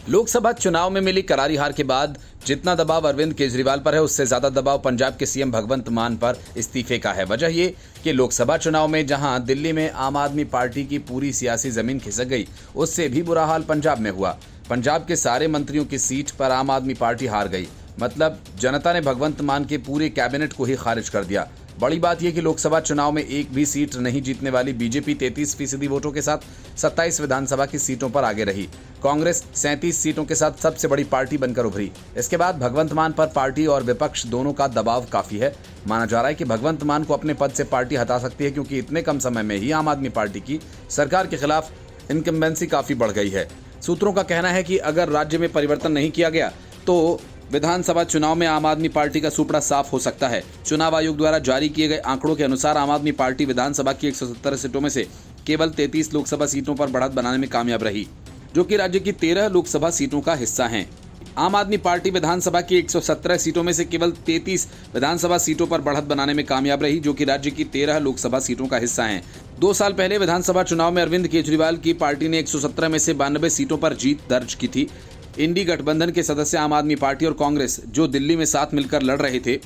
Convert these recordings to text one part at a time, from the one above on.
लोकसभा चुनाव में मिली करारी हार के बाद जितना दबाव अरविंद केजरीवाल पर है, उससे ज्यादा दबाव पंजाब के सीएम भगवंत मान पर इस्तीफे का है। वजह ये कि लोकसभा चुनाव में जहां दिल्ली में आम आदमी पार्टी की पूरी सियासी जमीन खिसक गई, उससे भी बुरा हाल पंजाब में हुआ। पंजाब के सारे मंत्रियों की सीट पर आम आदमी पार्टी हार गई। मतलब जनता ने भगवंत मान के पूरे कैबिनेट को ही खारिज कर दिया। बड़ी बात यह कि लोकसभा चुनाव में एक भी सीट नहीं जीतने वाली बीजेपी 33% वोटों के साथ 27 विधानसभा की सीटों पर आगे रही। कांग्रेस 37 सीटों के साथ सबसे बड़ी पार्टी बनकर उभरी। इसके बाद भगवंत मान पर पार्टी और विपक्ष दोनों का दबाव काफी है। माना जा रहा है कि भगवंत मान को अपने पद से पार्टी हटा सकती है, क्योंकि इतने कम समय में ही आम आदमी पार्टी की सरकार के खिलाफ इनकम्बेंसी काफी बढ़ गई है। सूत्रों का कहना है कि अगर राज्य में परिवर्तन नहीं किया गया तो विधानसभा चुनाव में आम आदमी पार्टी का सुपड़ा साफ हो सकता है। चुनाव आयोग द्वारा जारी किए गए आंकड़ों के अनुसार आम आदमी पार्टी विधानसभा की 170 सीटों में से केवल 33 लोकसभा सीटों पर बढ़त बनाने में कामयाब रही, जो कि राज्य की 13 लोकसभा सीटों का हिस्सा हैं। आम आदमी पार्टी विधानसभा की 117 सीटों में से केवल 33 विधानसभा सीटों पर बढ़त बनाने में कामयाब रही, जो कि राज्य की 13 लोकसभा सीटों का हिस्सा हैं। 2 साल पहले विधानसभा चुनाव में अरविंद केजरीवाल की पार्टी ने 117 में से 92 सीटों पर जीत दर्ज की थी। इंडी गठबंधन के सदस्य आम आदमी पार्टी और कांग्रेस जो दिल्ली में साथ मिलकर लड़ रहे थे,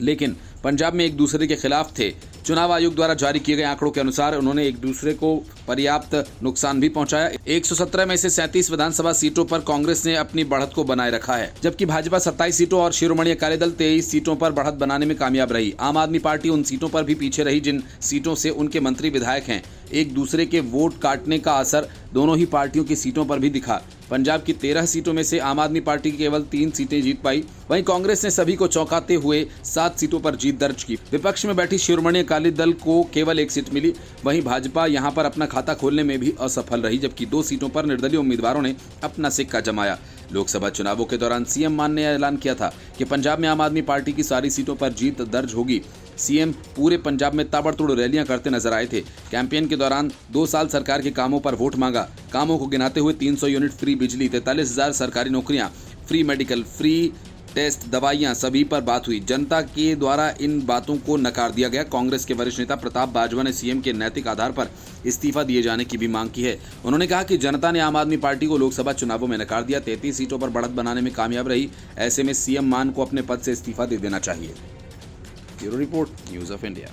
लेकिन पंजाब में एक दूसरे के खिलाफ थे। चुनाव आयोग द्वारा जारी किए गए आंकड़ों के अनुसार उन्होंने एक दूसरे को पर्याप्त नुकसान भी पहुंचाया। 117 में से 37 विधानसभा सीटों पर कांग्रेस ने अपनी बढ़त को बनाए रखा है, जबकि भाजपा 27 सीटों और शिरोमणि अकाली दल 23 सीटों पर बढ़त बनाने में कामयाब रही। आम आदमी पार्टी उन सीटों पर भी पीछे रही जिन सीटों से उनके मंत्री विधायक हैं। एक दूसरे के वोट काटने का असर दोनों ही पार्टियों की सीटों पर भी दिखा। पंजाब की 13 सीटों में से आम आदमी पार्टी केवल 3 सीटें जीत पाई। वहीं कांग्रेस ने सभी को चौंकाते हुए 7 सीटों पर जीत दर्ज की। विपक्ष में बैठी शिरोमणि अकाली दल को केवल 1 सीट मिली। वहीं भाजपा यहां पर अपना खाता खोलने में भी असफल रही, जबकि 2 सीटों पर निर्दलीय उम्मीदवारों ने अपना सिक्का जमाया। लोकसभा चुनावों के दौरान सीएम मान ने ऐलान किया था कि पंजाब में आम आदमी पार्टी की सारी सीटों पर जीत दर्ज होगी। सीएम पूरे पंजाब में ताबड़तोड़ रैलियां करते नजर आए थे। कैंपेन के दौरान 2 साल सरकार के कामों पर वोट मांगा। कामों को गिनाते हुए 300 यूनिट फ्री बिजली, 43,000 सरकारी नौकरियां, फ्री मेडिकल, फ्री टेस्ट, दवाइयां, सभी पर बात हुई। जनता के द्वारा इन बातों को नकार दिया गया। कांग्रेस के वरिष्ठ नेता प्रताप बाजवा ने सीएम के नैतिक आधार पर इस्तीफा दिए जाने की भी मांग की है। उन्होंने कहा कि जनता ने आम आदमी पार्टी को लोकसभा चुनावों में नकार दिया, 33 सीटों पर बढ़त बनाने में कामयाब रही। ऐसे में सीएम मान को अपने पद से इस्तीफा दे देना चाहिए। Bureau report, news of India.